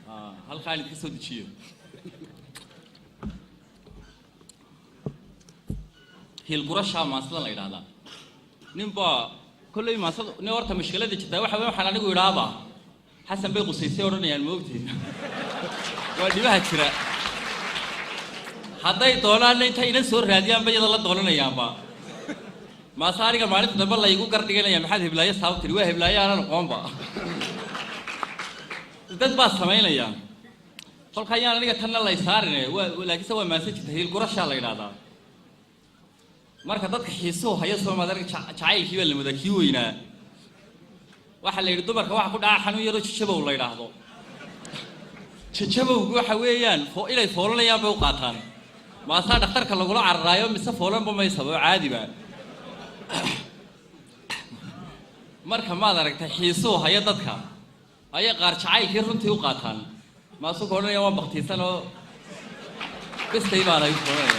هل خالد كسود شيء هي القرشة ما أصلا لا يرادا نبى كل يوم ما أصلا نورت مشكلة دي كده واحد وحنا نقول يرابا حسن بيقول سيسي ورني الموتي ودي واحد شراء هذا يطولنا اللي تاي نسور راديان بيجي الله طولنا يا با ما صاري كمان تدبر الله يقول كرتي كنا يا محد هبلايا صاحب تروي هبلايا أنا نقوم با ده بس سمعنا يا كل خيال أنا كترنا الله يسارني ولكن سوى مسج هي القرشة لا يرادا marka dadka xiiso haya soo madarka jacaylkii wala madakiweyna waxa la yiri dumarka waxa ku dhaca xanuun yaro jajabow la yiraahdo jajabowgu waxa weeyaan inay foolanayaan bay u qaataan ma saa dhakhtarka lagula cararaayo mise foolanba ma sabab caadi ba marka ma aragtay xiiso haya dadka ay qaar jacaylkii runtii u qaataan ma soo koonaya waa baqtiisan oo bistay baa la yiraahdo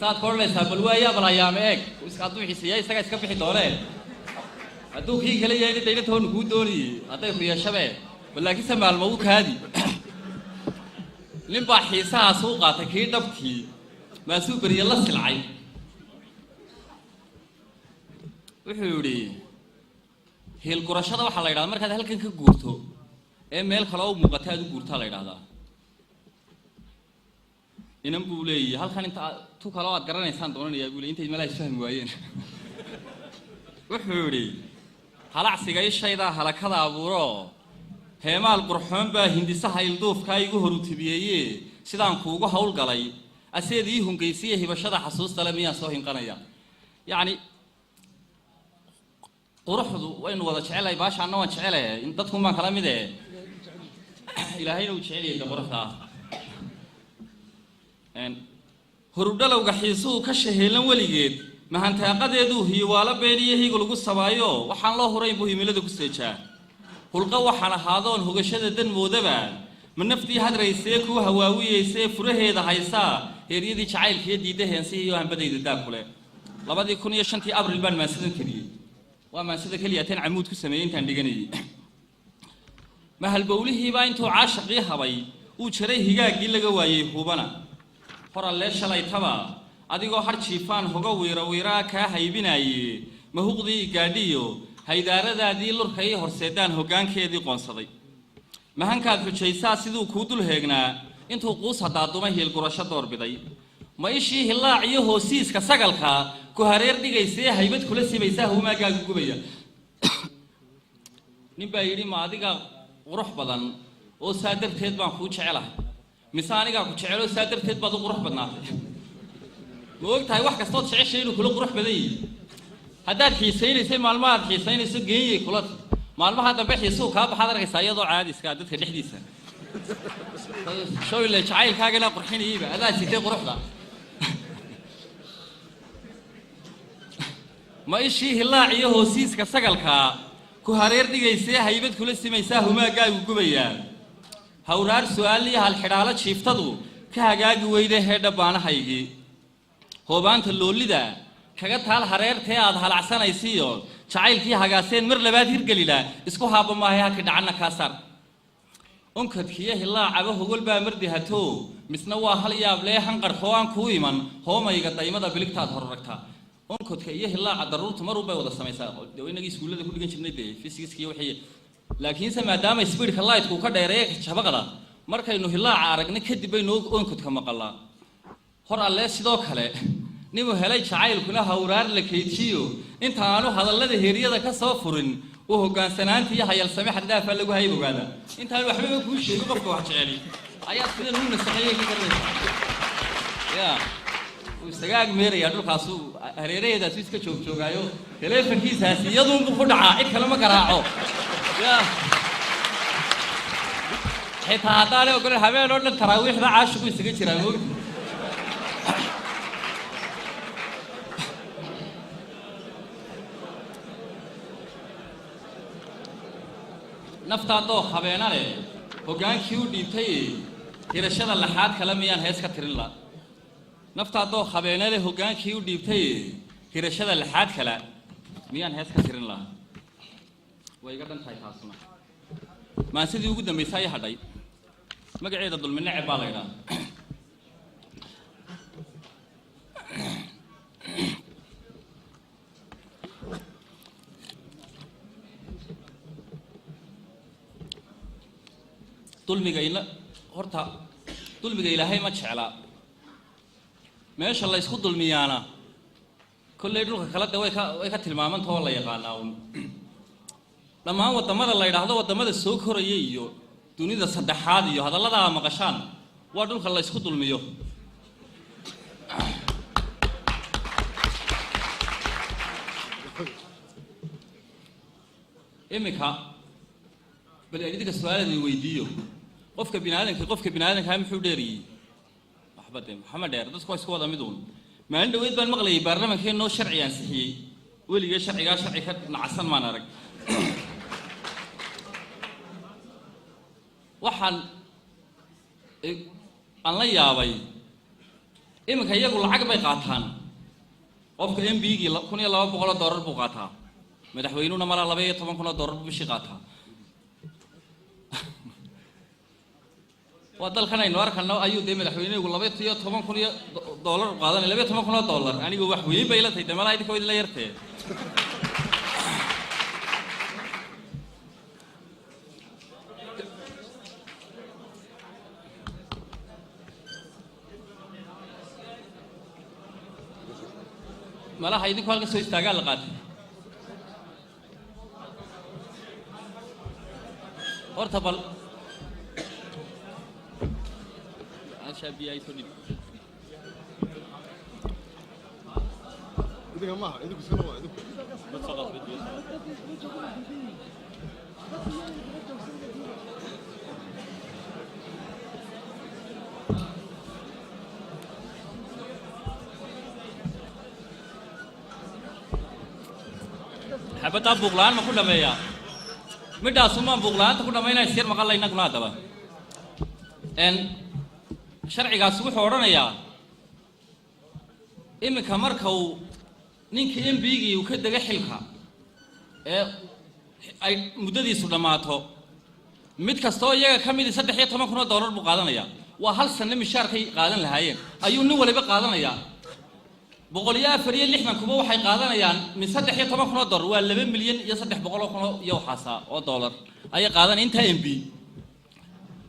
saad kornaysaa bal waayaa bal ayaamee iska aduu xisiyay isaga iska bixi dooneen aduu kii kale yahay inta toon ku dooniyay haday riyashabee balaakiin samaalmo uu kaadi limba xiisaha soo qaatay kii dhabkii ma soo bariye la silcay wuxuu yiri heel qurashada waxa la yiraahdaa markaad halkan ka guurto ee meel kale oo muuqata aad u guurta la yiraahdaa inaan buulay halkan inta tu kala wad garanaysaan doonaya buulay intay malaay fahmi waayeen wuxuu yiri halacsiga ishayda halakada abuuro heemaal qurxoon baa hindisaha ilduufka igu horutibiyay sidaan kuugu hawl galay aseedii hungeysiye hibashada xasuusta la miyaa soo hinqanaya yaani quruxdu waynu wada jecelay baashaana waan jecelay in dadku ma kala mid ilaahayna uu jeceliyay quruxda hurudalowga xiisuhu ka shaheelan waligeed mahantaaqadeedu hiiwaala beeniyahiiga lagu sabaayo waxaan loo horeyn buu himilada ku seejaa hulqa waxaan ahaadoon hogashada dan moodaba ma naftii hadraysee ku hawaawiyeysee furaheeda haysaa heeryadii jacaylkiiyo diidaheensi iyo hanbadayda daakule 2005 abriil baan maasidan kariyey waa maasida kaliya tan camuud ku sameeyay intaan dhiganayay mahal bawlihii baa intuu caashaqii habay uu jiray higaagii laga waayay hubana horalee shalay taba adigoo har jiifaan hoga wiira ka haybinaaye mahuqdii gaadhiyo haydaaradaadii lurkay horseedaan hogaankeedii qoonsaday mahankaad xujaysaa siduu ku dul heegnaa intuu quus hadaaduma heel gurasho doorbiday ma ishii hilaac iyo hoosiiska sagalka ku hareer dhigaysay haybad kula sibaysaa humaaga gubaya nin baa yiri ma adiga qurux badan oo saadarteed baan ku jecelahay misaaniga ku jecelo saadarteed baad u qurux badnaatay ma ogtahay wax kastood jeceshay inuu kula qurux badan yahay haddaad xiisaynayso maalmaha xiisaynayso geeyay kula maalmaha dambe xiisuu ka baxaad arkaysaa iyadoo caadi iska dadka dhexdiisa shooyle jacaylkaaga la qurxinayba adaa sidee quruxda ma ishii hilaac iyo hoosiiska sagalka ku hareer dhigaysay haybad kula simaysaa humaagaagu gubayaa hawraar su'aaliya hal xidhaalo jiiftadu ka hagaagi weyday heedha baanahaygii hoobaanta loolida kaga taal hareertee aad halacsanaysiyo jacaylkii hagaaseen mar labaad hirgelila isku haaba maahay halkii dhacana ka saar onkadkiya hilaacaba hogol baa mardi hato misna waa hal yaab lee hanqarxoo aan ku iman hoomayga daymada biligtaad horragta onkadka iyo hilaaca daruurtu mar walba wada samaysaa inagii iskuulada ku dhigan jirnay physics iyo wixii laakiin maadaama speedka light ku ka dheereeyo jabaqada markaynu hilaaca aragna kadib aynu onkadka maqalaa hor alle sidoo kale nimu helay jacaylkuna hawraar la keejiyo inta aanu hadallada heeriyada ka soo furin oo hogaansanaanta iyo hayal sameex dhaafa lagu haybogaada inta aanu waxba ku sheego qofka wax jeceli ayaa sidoo uu nasaqayay ka garnaysa ya uu sagaag meeraya dhulkaas hareeraheeda iska joogaayo teleefankiisaas iyadoo uu ku dhacaa cid kale ma garaaco ya xitaa hadaan oo kale habeen oo dhan taraawiixda caashigu isaga jiraa moog naftaadoo habeena leh hogaankii u dhiibtay hirashada laxaad kale miyaan hees ka tirin la naftaadoo habeena leh hogaankii u dhiibtay hirashada laxaad kale ميان هيس كثيرين لها ويقدر تاي تاسنا ما سيدي وجود ميساي هداي ما قاعد يضل من نعب بالغنا طول ميجينا هرتا طول ميجي لهاي ما تشعلا ما شاء الله يسخد الميانا كل يدرك خلاص ويك تلمامن تو الله يقاناون لما هو wadamada la yiraahdo wadamada soo korayay iyo dunida saddexaad iyo hadallada maqashaan waa dhulka la isku dulmiyo imika bal idinka su'aalaha weydiiyo qofka bini'aadanka muxuu dheeriyay waxbade maxamed dheer dadku isku wada midoon maalin dhaweyd baan maqlayay baarlamaankeena oo sharci ansixiyay weliga sharci ka nacsan maan arag waxaan aan la yaabay imika iyagu lacag bay qaataan qofka MB-gii $1200 buu qaataa madaxweynuhuna mara $12,000 buu bishii qaataa wadalkan aynu arkano ayuu de madaxweynuhu $12,000 qaadanay $12,000 anigu wax weyn bay la tahay damala idinka wada la yartay malaha idinku halka soo istaagaa la qaatay horta bal شابي أي سوني. إذا ما إذا بسموه إذا بس خلاص بدي. حبت أب بغلان ما كل ما يا. متى أسمع بغلان تقول ما ينسير مقالة إنك ما تبى. إن sharcigaas wuxuu oranayaa imika marka uu ninka MB-gii uu ka daga xilka ee ay muddadiisu dhamaato mid kasto iyaga kamid $13,000 buu qaadanaya waa hal sano mishaarkay qaadan lahaayeen ayuu nin waliba qaadanaya $164 kuba waxay qaadanayaan min $13,000 waa $2,300,000 iyo waxaasa oo dollar ay qaadan inta MB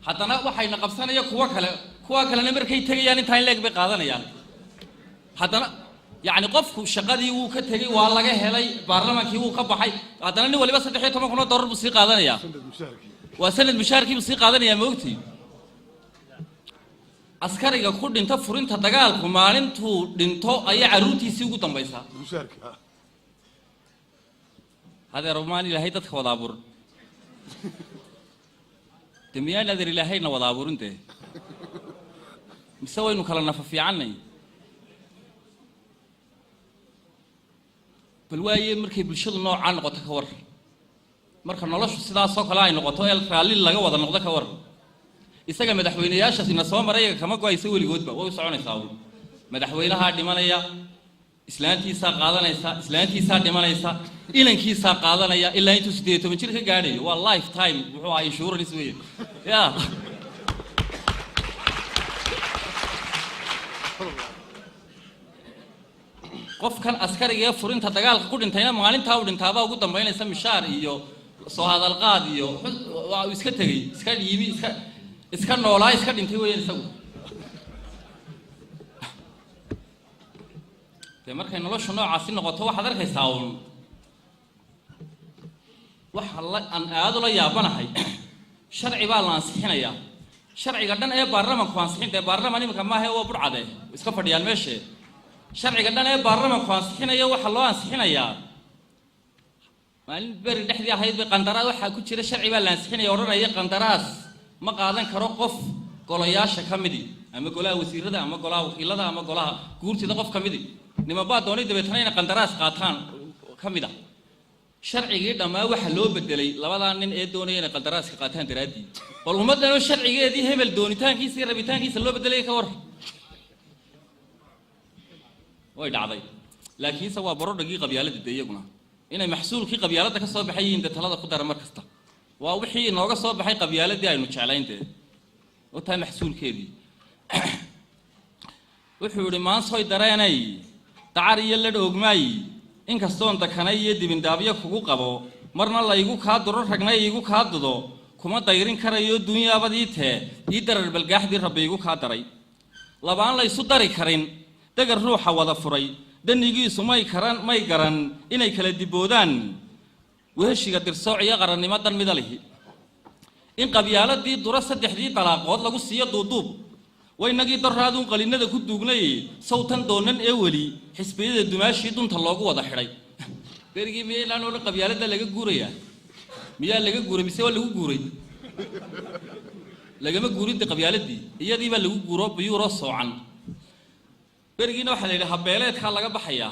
haddana waxayna qabsanaya kuwa kalena markay tagayaan inta leeg bay qaadanayaan haddana yaani qofku shaqadii uu ka tagay waa laga helay baarlamaankii uu ka baxay haddana nin waliba $13,000 buu sii qaadanaya waa sanad mushaarkii buu sii qaadanaya ma ogtii askariga ku dhinta furinta dagaalku maalintuu dhinto ayaa caruurtiisii ugu dambaysa mushaarka hada romaani ilaahay dadka wada abuur demiyaan adar ilaahayna wada abuurintee mise waynu kala nafa fiicannay bal waaye markay bulshadu noocaan noqoto ka war marka noloshu sidaasoo kale ay noqoto ee raalli laga wada noqdo ka war isaga madaxweynayaashaasina soo maray kama go'ayso weligoodba way soconaysaa madaxweynaha dhimanaya islaantiisa dhimanaysa ilankiisa qaadanaya ilaa intuu 18 jir ka gaadhayo waa lifetime wuxuu ahaa insurance weeye ya qofkan askariga furinta dagaalka ku dhintayna maalinta uu dhintaaba ugu dambeynaysa mishaar iyo soo hadal qaad iyo waa iska tagay iska dhiibi iska noolaa iska dhintay weeyaan isagu markay noloshu noocaasi noqoto waxaad arkaysaa waxa aan aad la yaabanahay sharci baa la ansixinayaa sharciga dhan ee baarlamaanku ansixinta baarlamaan imika ma aha oo burcade iska fadhiyaan meesha sharciga dhan ee baarlamaanku ansixinaya waxa loo ansixinayaa maalin bari dhexdii ahayd bay qandaraas waxa ku jira sharci baa la ansixinaya oranaya qandaraas ma qaadan karo qof golayaasha kamidi ama golaha wasiirada ama golaha wakiilada ama golaha guurtida qof kamidi nima baa doonay dabeetana in qandaraas qaataan kamida sharcigii dhamaa waxa loo bedelay labada nin ee doonayeen in qandaraaska qaataan daraadii bal ummadana sharcigeedii hebel doonitaankiisa rabitaankiisa loo bedelay ka war way dhacday laakiin sa waa barodhagii qabyaalada iyaguna inay maxsuulkii qabyaaladda ka soo baxay yihiin dee talada ku dara mar kasta waa wixii inooga soo baxay qabyaaladii aynu jeclaynteed oo tahay maxsuulkeedii wuxuu yidhi maansoy dareenay dacar iyo la dhoogmaay inkastoon dakanay iyo dibindaabyo kugu qabo marna laygu kaa duro ragnay igu kaa dudo kuma dayrin karayo dunyaabadii tee ii darar balgaaxdii rabbi igu kaa daray labaan la isu dari karin dagar ruuxa wada furay danigiisu may garan inay kala diboodaan weheshiga dirsooc iyo qarannimo dan mida lihi in qabyaaladii dura saddexdii dalaaqood lagu siiyo duuduub waynagii darraaduun qalinnada ku duugnay sawtan doonan ee weli xisbiyada dumaashii dunta loogu wada xidhay berigii miyaylaan odhan qabyaaladda laga guurayaa miyaa laga guuray mise waa lagu guuray lagama guurin dee qabyaaladii iyadii baa lagu guuro biyuuroo soocan berigiina waxaa la yidhi habeeleedkaa laga baxayaa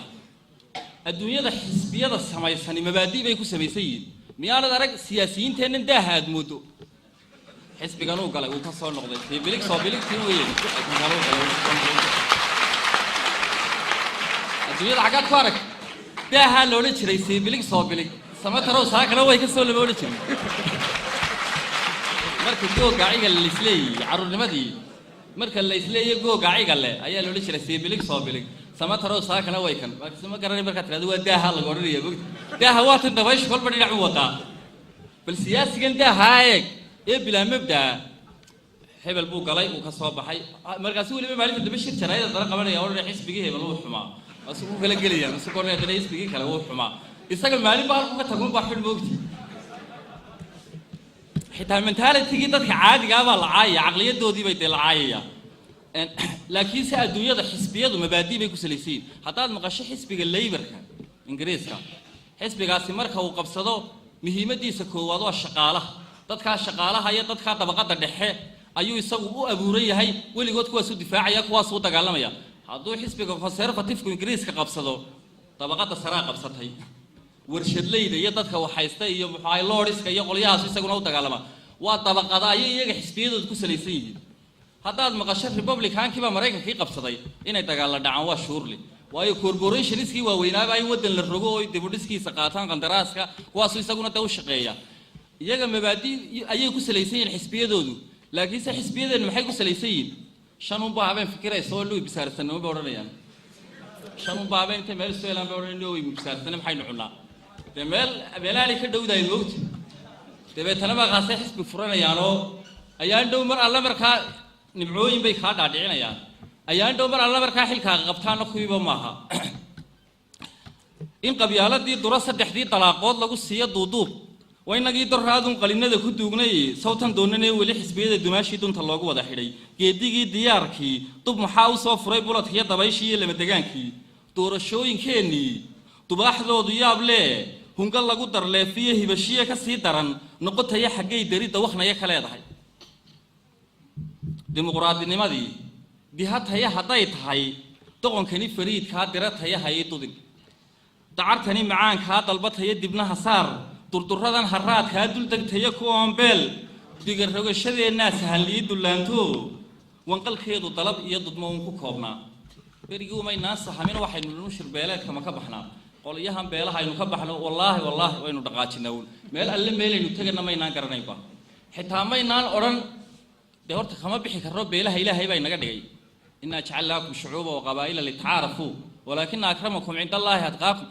adduunyada xisbiyada samaysani mabaadi' bay ku samaysan yihiin miyaanad arag siyaasiyiinteennan daaha aad moodo xisbigan uu galay uu ka soo noqday siibilig soo biligtii weeyeen adduunyada xaggaad ku arag daahaa la odhan jiray siibilig soo bilig samatarow saa kale way ka soo lama odhan jirin marka googaaciga la isleeyey carruurnimadii marka la isleeyey googaaciga le ayaa la odhan jiray siibilig soo bilig samatarow saa kale way kan ma garanay markaad tirahdo waa daaha laga odhanaya mogta daaha waa tan dabaysha kolba dhinac u wadaa bal siyaasigan daahaa eeg ee bilaa mabdaa hebel buu galay uu ka soo baxay markaasi weliba maalinta dambe shir jaraayada dara qabanaya odhanaya xisbigii hebel wuu xumaa asugu kala gelayaan asugu odhanaya dana xisbigii kale wuu xumaa isaga maalin baa halku ka tagun baa xun moogti xitaa mentalitigii dadka caadigaa baa la caayaya caqliyadoodii bay dee la caayaya laakiin se adduunyada xisbiyadu mabaadi' bay ku salaysan yihiin haddaad maqasho xisbiga laybarka ingiriiska xisbigaasi marka uu qabsado muhiimadiisa koowaad waa shaqaalaha dadkaa shaqaalaha iyo dadkaa dabaqadda dhexe ayuu isagu u abuuran yahay weligood kuwaasuu difaacaya kuwaasuu dagaalamaya hadduu xisbiga conservatifku ingiriiska qabsado dabaqadda saraa qabsatay warshadleyda iyo dadka waxaysta iyo muxuahay loodhiska iyo qolyahaas isaguna u dagaalama waa dabaqada ayay iyaga xisbiyadooda ku salaysan yihiin haddaad maqasho republicankiibaa maraykankii qabsaday inay dagaalla dhacaan waa shuurli waayo corporationskii waaweynaaba in waddan la rogo oo dibudhiskiisa qaataan qandaraaska kuwaasuu isaguna dee u shaqeeya iyaga mabaadi' ayay ku salaysan yihiin xisbiyadoodu laakiinse xisbiyadeennu maxay ku salaysan yihiin shan unbaa habeen fikiraysa oo luwi bisaarsanimo bay odhanayaan shan unbaa habeen intay meel isu helaan bay odhanayaan luwi bisaarsanimo maxaynu cunnaa dee meelaanay ka dhowdahay moogta dabeetana markaasay xisbi furanayaanoo ayaan dhow mar alle markaa nibcooyin bay kaa dhaadhicinayaan ayaan dhow mar alle markaa xilkaaga qabtaana kuwiiba maaha in qabyaaladii dura saddexdii dalaaqood lagu siiyo duuduub waynagii darraaduun qalinnada ku duugnay sawtan doonanee weli xisbiyada dumaashii dunta loogu wada xidhay geedigii diyaarkii dub maxaa u soo furay buladkiiyo dabayshii iyo lamadegaankii doorashooyinkeennii dubaaxdoodu yaab lee hunga lagu darleefiyo hibashiye ka sii daran noqotaya xaggay daridda wakhnaya ka leedahay dimuqraadinimadii dihataya hadday tahay doqonkani fariidkaa dirataya hayay dudin dacartani macaankaa dalbataya dibnaha saar durduradan haraadkaa duldegtaya kuwan beel digarrogashadeenaa sahanlii dullaanto wanqalkeedu dalab iyo dudmo uun ku koobnaa berigii umaynaan sahamin waxaynu nu shirbeeleedka ma ka baxnaa qolyahan beelaha aynu ka baxno wallaahi waynu dhaqaajinaa uun meel alle meelaynu tegana maynaan garanaynba xitaa maynaan odhan dee horta kama bixi karno beelaha ilaahay baa inaga dhigay innaa jacalnaakum shucuuba wa qabaa'ila litacaarafuu walaakina akramakum cinda allaahi atqaakum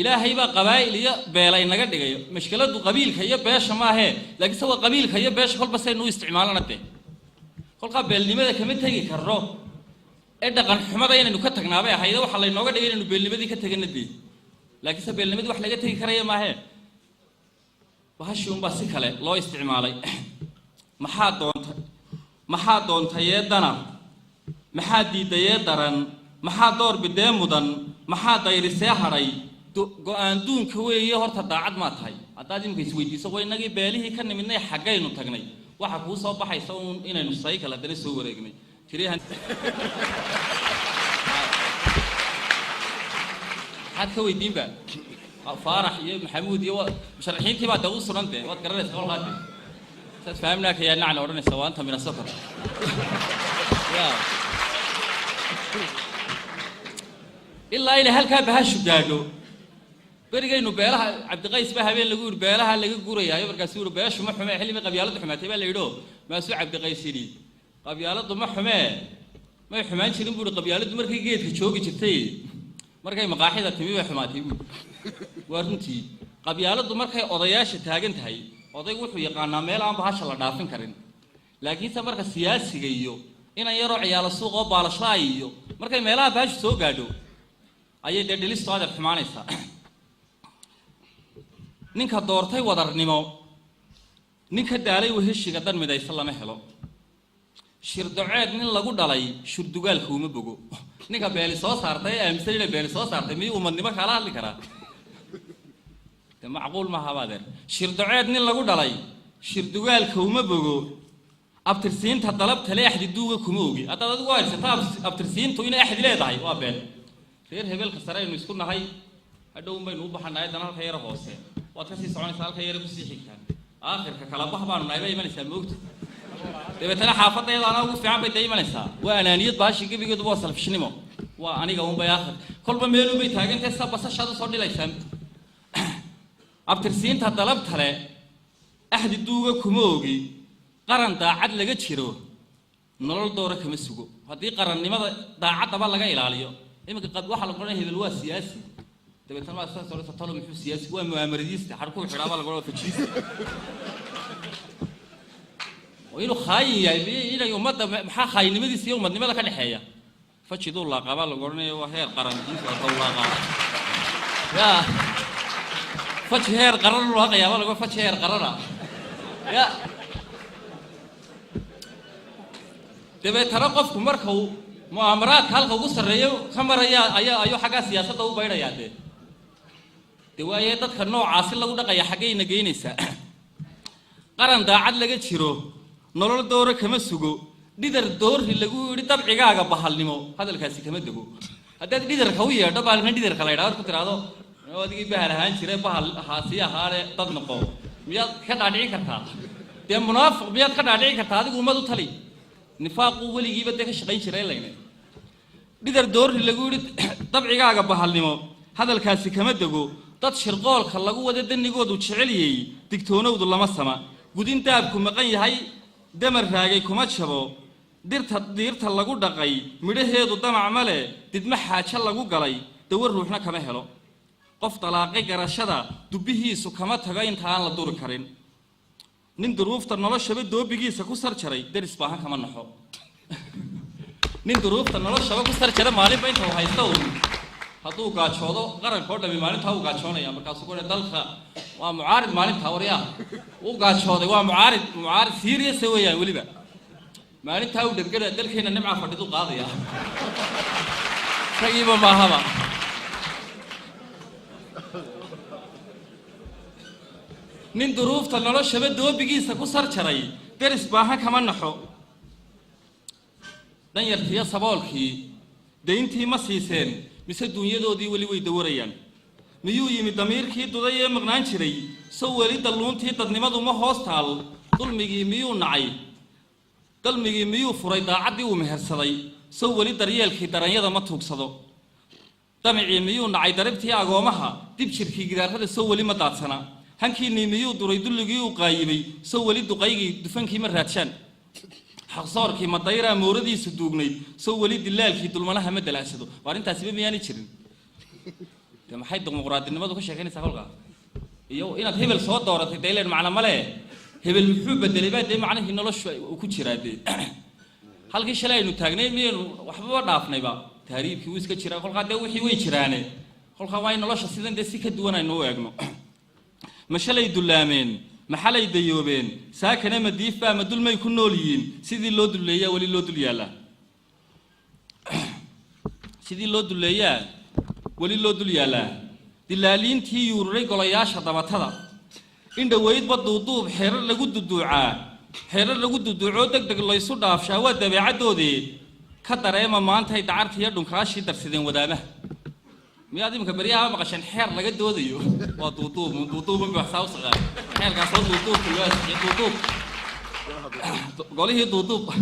ilaahay baa qabaa'il iyo beela inaga dhigay mashkiladu qabiilka iyo beesha maahee laakiinse waa qabiilka iyo beesha kolba saynu u isticmaalana dee kolkaa beelnimada kama tegi karno ee dhaqan xumada inaynu ka tagnaabay ahayde waxaa laynooga dhigay inaynu beelnimadii ka tegana dee laakiinse beelnimadii wax laga tegi karaya maahee bahashii unbaa si kale loo isticmaalay maxaa doontayee dana maxaa diidayee daran maxaa door bidee mudan maxaa dayrisee hadhay go-aan duunka weeye horta daacad maa tahay haddaad imika isweydiiso waynagii beelihii ka nimidnay xaggaynu tagnay waxa kuu soo baxaysa uun inaynu saykal haddana soo wareegnay maxaad ka weydiinba faarax iyo maxamuud iyo musharaxiintii baa dee u sugan dee waad garanaysa qolqaade saad fahamnaaka yaa nacna odhanaysa waa anta min asafar ilaa ilaa halkaa bahashu gaadho بريجينو بيلها عبد القيس بها بين لجور بيلها اللي جوري هاي بركاسور بيش وما حماه حلي من قبيلة حماتي بقى اللي يدو ما سوى عبد القيس لي قبيلة ما حماه ما حمان شيلين بقول قبيلة مركي جيت كشوقي شفتي مركي مقاحدة تمي حماتي ورنتي قبيلة مركي أضياش تاجنت هاي أضي وحوي قانا ميل عم بهاش الله دافن كرين لكن سمرك السياسي جيو إن يروح على السوق وبالا شايو مركي ميلها باش سوق قادو أي دليل صادر حماني سا ninka doortay wadarnimo ninka daalay weheshiga dan midaysan lama helo shirduceed nin lagu dhalay shurdugaalka uma bogo ninka beeli soo saartay aaminsan beeli soo saartay miyuu umadnimo kala hadli karaa de macquul ma habaadeer shirduceed nin lagu dhalay shurdugaalka uma bogo abtirsiinta dalabta leexdi duuga kuma ogi haddaad adigu haysataa abtirsiintu inay axdi leedahay waa been reer hebelka sare aynu isku nahay hadhow baynu u baxanahay dan halka yara hoose واتكسي سعوني سالك يا رب سيحي كان آخر كلا بحبان نايبة يمنيسا موت دبتنا حافظة يلا أنا وقف عم بدي يمنيسا وأنا نيت باشي كيف يقول بوصل في شنو وأنا قوم بياخر كل ما ميلو بيتاجن تسا بس الشهادة صار لي ليسام أبترسين تطلب ترى أحد الدوغة كموجي قرن داعد لقيت شرو نرول دورة كمسوق هذه قرن لماذا داعد تبى لقى إلى عليه إما قد واحد قرنه هذا الواس سياسي دبتنا ما أستاذ صار تطلب من السياسي هو مؤامريست حركوا حرابة لقوا في الشيء وإنه خاين يعني إلى يوم ماذا محا خاين مدي سيوم مدني ماذا كان حياة فتشي دول الله قبل لقورني وهير قرن دول الله يا فتش هير قرر الله يا ولا فتش هير قررها يا دبتنا قف مركو مؤامرات هالك وقصر ريو خمر أيو حاجة سياسة أو بيرة ياده دواية تدخل عاصل لو دقيا حاجة نجينيسا قرن داعد لقيت شرو نرول دورة كم سوقو ديدر دور اللي لقوا رتب عجاجة بحالنمو هذا الكاسي كم دقوا هذا ديدر خويه ده بالنا ديدر خلايا ده كنت رادو ودي بهرهان شري بحال حاسية هاره تدنقو مياد كذا عليه كذا تيم منافق مياد كذا عليه كذا هذا قوم ما تطلي نفاق ولي جيبت ده شقين شري لينه ديدر دور اللي لقوا رتب عجاجة بحالنمو هذا الكاسي كم دقوا dad shirqoolka lagu wada danigoodu jeceliyay digtoonowdu lama sama gudintaabku maqan yahay damar raagay kuma jabo dirta lagu dhaqay midhaheedu damac male didma xaajo lagu galay dawar ruuxna kama helo qof talaaqay garashada dubihiisu kama tago inta aan la duri karin nin duruufta noloshaba doobigiisa ku sar jaray daris baahan kama naxo nin duruufta noloshaba ku sar jaray maalinba inta uu haysto hadduu gaajoodo qaranka oo dhami maalinta uu gaajoonaya markaas uu dalka waa mucaarid maalinta wariyaa uu gaajooday waa mucaarid serious weeyaan waliba maalinta uu degdega dalkeena nimca fadhidu qaadaya tagiiba ma haba nin duruufta noloshaba doobigiisa ku sar jaray daris baahan kama naxo dan yartiya saboolkii deyntii ma siiseen mise dunyadoodii wali way dawarayaan miyuu yimi damiirkii duday ee maqnaan jiray soo wali dalluuntii dadnimadu ma hoos taal dulmigii miyuu nacay dalmigii miyuu furay daacadii uu mehersaday soo wali daryeelkii daranyada ma tuugsado damicii miyuu nacay daribtii agoomaha dib jirkii gidaarada soo wali ma daadsana hankiinii miyuu duray dulligii uu qaayibay soo wali duqaygii dufankii ma raadshaan حصاركي ما دايرة موردي صدوقني سو وليد الله الكي دول منها مدة الأسدو وارين تاسبي مياني تشرين لما حيد دمقراطي إنما دوك شاكيني سافلقا يو إنا هبل صوت دورة تدايلين معنا ملاه هبل محبة دليبات دي معناه إنه لش وكتشرا دي هل كي شلاي إنه تاجني مين وحبوا نافنا يبا تهريب كي ويسك تشرا كل قادة وحي ويشرانه كل خواين الله شسيدن دي سكت دونا إنه يجمع مشلا يدلامين محل يديوبين ساكنة مديف بقى مدول ما يكون نوليين سيدي اللود اللي ولي اللود اللي يلا سيدي اللود اللي ولي اللود اللي يلا دلالين تي يوري قلياش هذا إن دويد بدودوب حير لجود الدعاء حير لجود الدعاء دق الله يسود عفشاوات ده بعدو دي كتر ما أنت هي تعرف هي دون خاشي ترسدين ودامه ميادي مكبريها ما عشان حير لقد دوديو وطوطوب من بحثاو صغار حير قاعد صوت طوطوب في الوقت طوطوب قولي هي طوطوب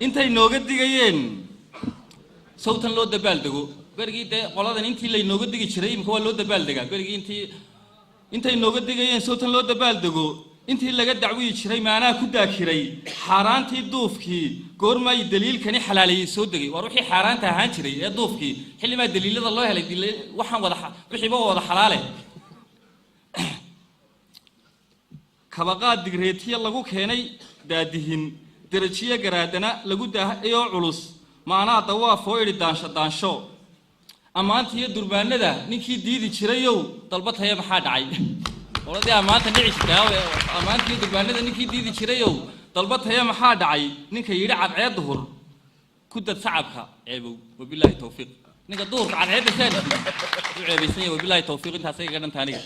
انت النوجد دي جايين صوتا لو دبال دقو برجي ده قلادن أنتي اللي نوجد دقي شري مكوا لود بالدقة برجي أنتي نوجد دقي صوت لود بالدقو أنتي اللي قد دعوي شري معنا كده شري حران تدوف كي قرما الدليل كني حلالي صدقي وروحي حران تهان شري يدوف كي حلي ما الدليل الله هلك دليل وحن وضح روحي بوا وضح حلاله كبقات دقريتي الله جو كهني دادهن درجية جرادنا لجوده أيو علوس معنا طواف فوير دانشو أما أنت هي دربان ده نكى ديدي شريو طلبتها هي محاد عاي والله ده أما أنت نعيش كده أما أنت هي دربان ده نكى ديدي شريو طلبتها هي محاد عاي نكى يرعى عيد ظهر كنت تصعبها عيبو وبالله التوفيق نكى دور على عيد ثاني عيب سني وبالله التوفيق أنت هسي قدام ثاني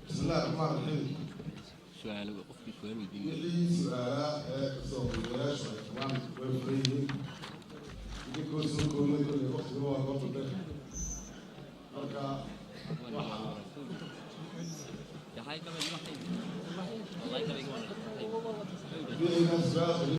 بسم الله الرحمن الرحيم. سؤال وقفت سؤال ودي. اللي سؤال كسر الجلاش وكمان وفريين. اللي كوسو كل وقت هو الوقت ده. مركا. يا هاي كمان الله يكرمك. في ناس